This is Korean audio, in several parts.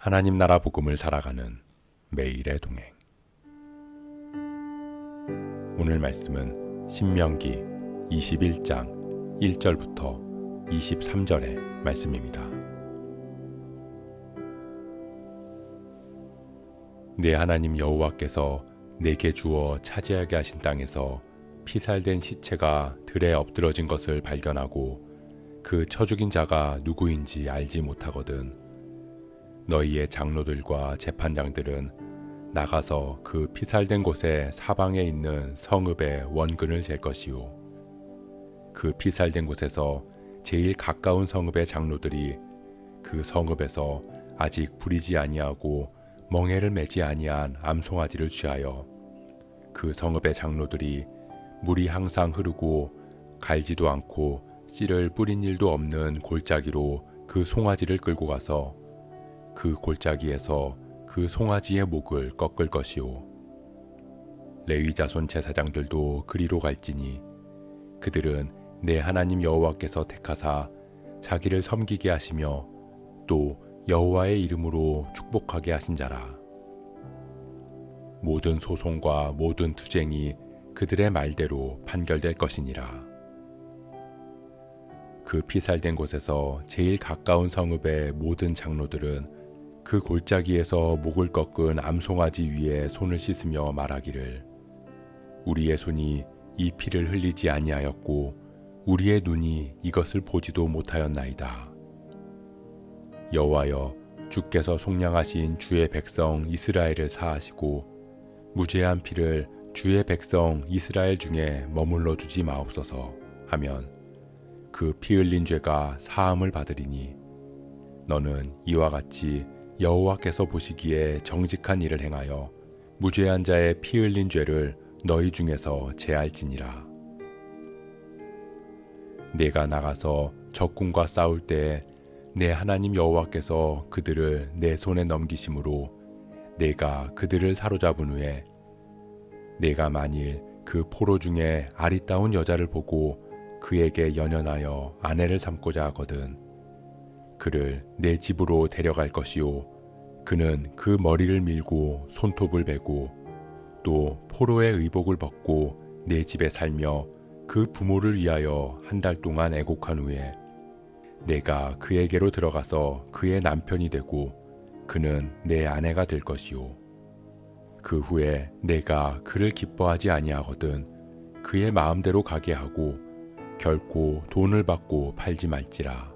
하나님 나라 복음을 살아가는 매일의 동행. 오늘 말씀은 신명기 21장 1절부터 23절의 말씀입니다. 내 하나님 여호와께서 내게 주어 차지하게 하신 땅에서 피살된 시체가 들에 엎드러진 것을 발견하고 그 쳐 죽인 자가 누구인지 알지 못하거든 너희의 장로들과 재판장들은 나가서 그 피살된 곳의 사방에 있는 성읍의 원근을 잴 것이요 그 피살된 곳에서 제일 가까운 성읍의 장로들이 그 성읍에서 아직 부리지 아니하고 멍에를 매지 아니한 암송아지를 취하여 그 성읍의 장로들이 물이 항상 흐르고 갈지도 않고 씨를 뿌린 일도 없는 골짜기로 그 송아지를 끌고 가서 그 골짜기에서 그 송아지의 목을 꺾을 것이요 레위 자손 제사장들도 그리로 갈지니 그들은 내 하나님 여호와께서 택하사 자기를 섬기게 하시며 또 여호와의 이름으로 축복하게 하신 자라. 모든 소송과 모든 투쟁이 그들의 말대로 판결될 것이니라. 그 피살된 곳에서 제일 가까운 성읍의 모든 장로들은 그 골짜기에서 목을 꺾은 암송아지 위에 손을 씻으며 말하기를 우리의 손이 이 피를 흘리지 아니하였고 우리의 눈이 이것을 보지도 못하였나이다. 여호와여 주께서 속량하신 주의 백성 이스라엘을 사하시고 무죄한 피를 주의 백성 이스라엘 중에 머물러 주지 마옵소서 하면 그 피 흘린 죄가 사함을 받으리니 너는 이와 같이 여호와께서 보시기에 정직한 일을 행하여 무죄한 자의 피 흘린 죄를 너희 중에서 제할지니라. 내가 나가서 적군과 싸울 때에 내 하나님 여호와께서 그들을 내 손에 넘기심으로 내가 그들을 사로잡은 후에 내가 만일 그 포로 중에 아리따운 여자를 보고 그에게 연연하여 아내를 삼고자 하거든 그를 내 집으로 데려갈 것이요 그는 그 머리를 밀고 손톱을 베고 또 포로의 의복을 벗고 내 집에 살며 그 부모를 위하여 한 달 동안 애곡한 후에 내가 그에게로 들어가서 그의 남편이 되고 그는 내 아내가 될 것이요 그 후에 내가 그를 기뻐하지 아니하거든 그의 마음대로 가게 하고 결코 돈을 받고 팔지 말지라.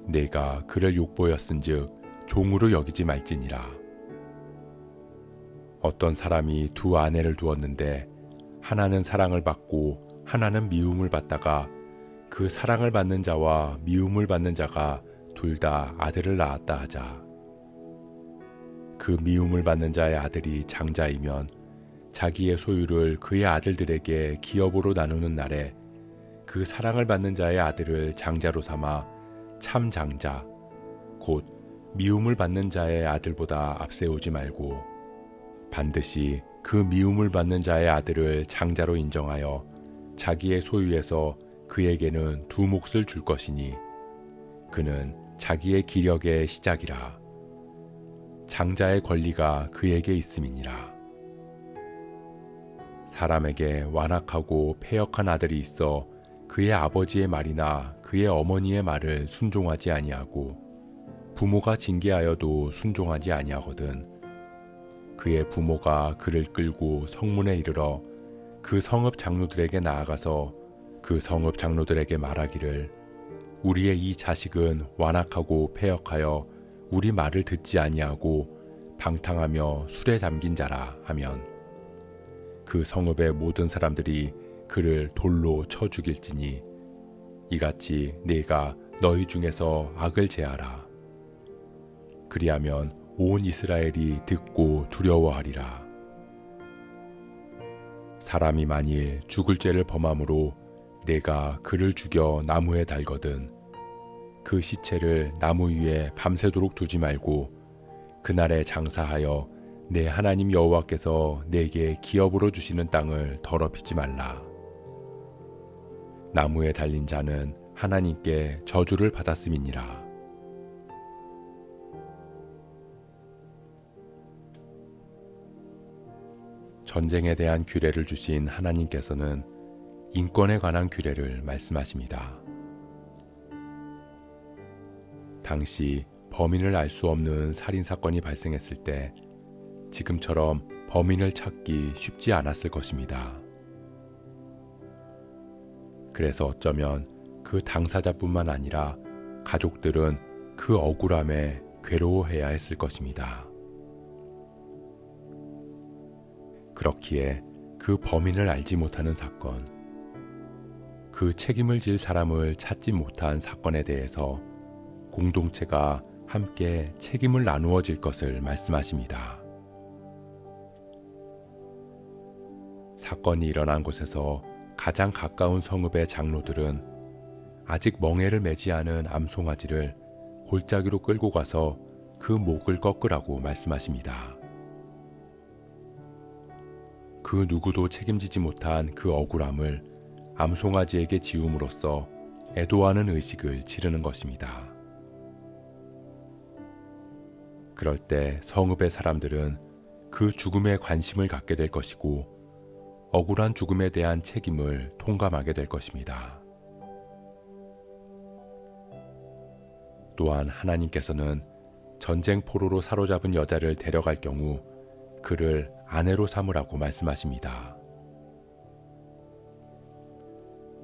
내가 그를 욕보였은즉 종으로 여기지 말지니라. 어떤 사람이 두 아내를 두었는데 하나는 사랑을 받고 하나는 미움을 받다가 그 사랑을 받는 자와 미움을 받는 자가 둘 다 아들을 낳았다 하자. 그 미움을 받는 자의 아들이 장자이면 자기의 소유를 그의 아들들에게 기업으로 나누는 날에 그 사랑을 받는 자의 아들을 장자로 삼아 참 장자 곧 미움을 받는 자의 아들보다 앞세우지 말고 반드시 그 미움을 받는 자의 아들을 장자로 인정하여 자기의 소유에서 그에게는 두 몫을 줄 것이니 그는 자기의 기력의 시작이라. 장자의 권리가 그에게 있음이니라. 사람에게 완악하고 패역한 아들이 있어 그의 아버지의 말이나 그의 어머니의 말을 순종하지 아니하고 부모가 징계하여도 순종하지 아니하거든 그의 부모가 그를 끌고 성문에 이르러 그 성읍 장로들에게 나아가서 그 성읍 장로들에게 말하기를 우리의 이 자식은 완악하고 패역하여 우리 말을 듣지 아니하고 방탕하며 술에 잠긴 자라 하면 그 성읍의 모든 사람들이 그를 돌로 쳐 죽일지니 이같이 네가 너희 중에서 악을 제하라. 그리하면 온 이스라엘이 듣고 두려워하리라. 사람이 만일 죽을 죄를 범함으로 내가 그를 죽여 나무에 달거든 그 시체를 나무 위에 밤새도록 두지 말고 그날에 장사하여 내 하나님 여호와께서 내게 기업으로 주시는 땅을 더럽히지 말라. 나무에 달린 자는 하나님께 저주를 받았음이니라. 전쟁에 대한 규례를 주신 하나님께서는 인권에 관한 규례를 말씀하십니다. 당시 범인을 알 수 없는 살인사건이 발생했을 때 지금처럼 범인을 찾기 쉽지 않았을 것입니다. 그래서 어쩌면 그 당사자뿐만 아니라 가족들은 그 억울함에 괴로워해야 했을 것입니다. 그렇기에 그 범인을 알지 못하는 사건, 그 책임을 질 사람을 찾지 못한 사건에 대해서 공동체가 함께 책임을 나누어 질 것을 말씀하십니다. 사건이 일어난 곳에서 가장 가까운 성읍의 장로들은 아직 멍에를 매지 않은 암송아지를 골짜기로 끌고 가서 그 목을 꺾으라고 말씀하십니다. 그 누구도 책임지지 못한 그 억울함을 암송아지에게 지움으로써 애도하는 의식을 치르는 것입니다. 그럴 때 성읍의 사람들은 그 죽음에 관심을 갖게 될 것이고 억울한 죽음에 대한 책임을 통감하게 될 것입니다. 또한 하나님께서는 전쟁 포로로 사로잡은 여자를 데려갈 경우 그를 아내로 삼으라고 말씀하십니다.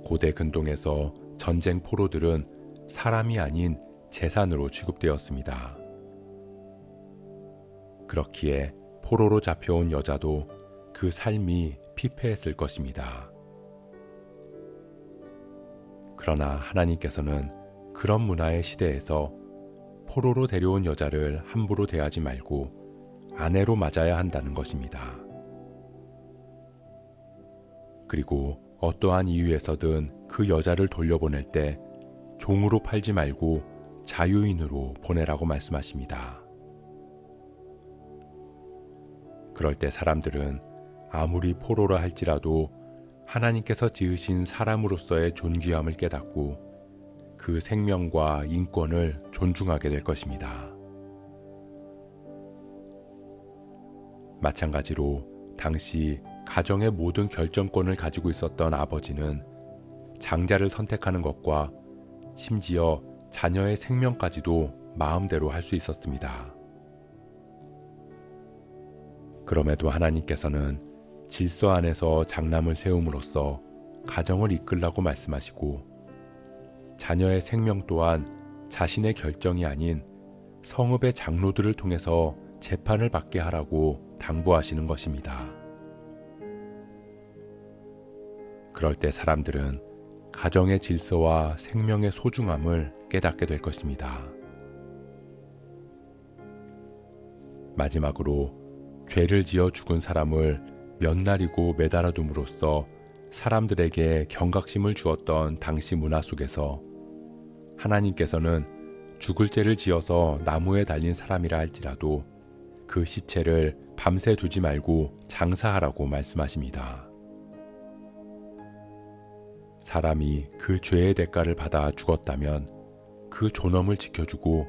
고대 근동에서 전쟁 포로들은 사람이 아닌 재산으로 취급되었습니다. 그렇기에 포로로 잡혀온 여자도 그 삶이 피폐했을 것입니다. 그러나 하나님께서는 그런 문화의 시대에서 포로로 데려온 여자를 함부로 대하지 말고 아내로 맞아야 한다는 것입니다. 그리고 어떠한 이유에서든 그 여자를 돌려보낼 때 종으로 팔지 말고 자유인으로 보내라고 말씀하십니다. 그럴 때 사람들은 아무리 포로라 할지라도 하나님께서 지으신 사람으로서의 존귀함을 깨닫고 그 생명과 인권을 존중하게 될 것입니다. 마찬가지로 당시 가정의 모든 결정권을 가지고 있었던 아버지는 장자를 선택하는 것과 심지어 자녀의 생명까지도 마음대로 할 수 있었습니다. 그럼에도 하나님께서는 질서 안에서 장남을 세움으로써 가정을 이끌라고 말씀하시고 자녀의 생명 또한 자신의 결정이 아닌 성읍의 장로들을 통해서 재판을 받게 하라고 당부하시는 것입니다. 그럴 때 사람들은 가정의 질서와 생명의 소중함을 깨닫게 될 것입니다. 마지막으로 죄를 지어 죽은 사람을 몇 날이고 매달아 둠으로써 사람들에게 경각심을 주었던 당시 문화 속에서 하나님께서는 죽을 죄를 지어서 나무에 달린 사람이라 할지라도 그 시체를 밤새 두지 말고 장사하라고 말씀하십니다. 사람이 그 죄의 대가를 받아 죽었다면 그 존엄을 지켜주고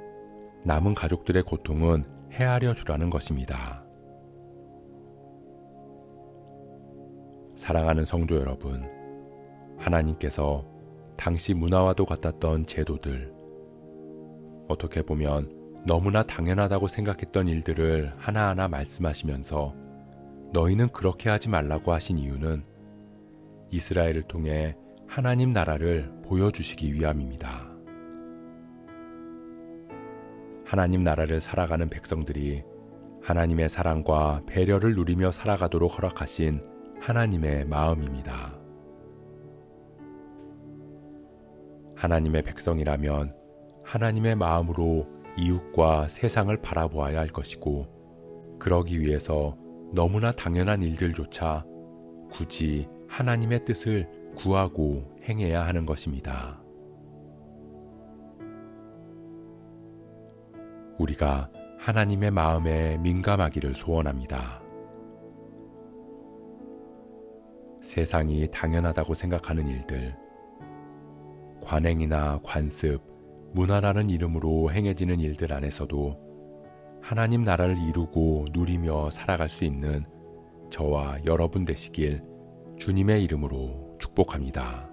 남은 가족들의 고통은 헤아려 주라는 것입니다. 사랑하는 성도 여러분, 하나님께서 당시 문화와도 같았던 제도들, 어떻게 보면 너무나 당연하다고 생각했던 일들을 하나하나 말씀하시면서 너희는 그렇게 하지 말라고 하신 이유는 이스라엘을 통해 하나님 나라를 보여주시기 위함입니다. 하나님 나라를 살아가는 백성들이 하나님의 사랑과 배려를 누리며 살아가도록 허락하신 하나님의 마음입니다. 하나님의 백성이라면 하나님의 마음으로 이웃과 세상을 바라보아야 할 것이고 그러기 위해서 너무나 당연한 일들조차 굳이 하나님의 뜻을 구하고 행해야 하는 것입니다. 우리가 하나님의 마음에 민감하기를 소원합니다. 세상이 당연하다고 생각하는 일들, 관행이나 관습, 문화라는 이름으로 행해지는 일들 안에서도 하나님 나라를 이루고 누리며 살아갈 수 있는 저와 여러분 되시길 주님의 이름으로 축복합니다.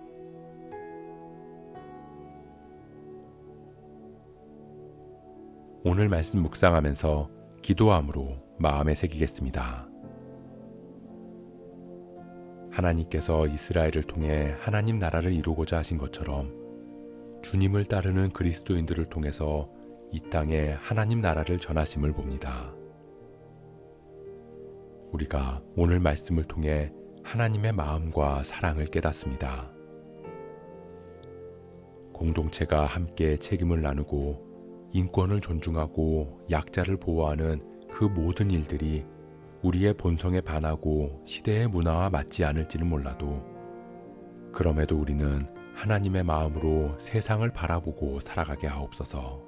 오늘 말씀 묵상하면서 기도함으로 마음에 새기겠습니다. 하나님께서 이스라엘을 통해 하나님 나라를 이루고자 하신 것처럼 주님을 따르는 그리스도인들을 통해서 이 땅에 하나님 나라를 전하심을 봅니다. 우리가 오늘 말씀을 통해 하나님의 마음과 사랑을 깨닫습니다. 공동체가 함께 책임을 나누고 인권을 존중하고 약자를 보호하는 그 모든 일들이 우리의 본성에 반하고 시대의 문화와 맞지 않을지는 몰라도 그럼에도 우리는 하나님의 마음으로 세상을 바라보고 살아가게 하옵소서.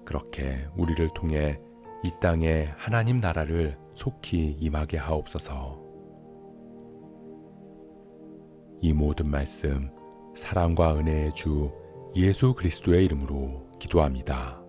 그렇게 우리를 통해 이 땅에 하나님 나라를 속히 임하게 하옵소서. 이 모든 말씀 사랑과 은혜의 주 예수 그리스도의 이름으로 기도합니다.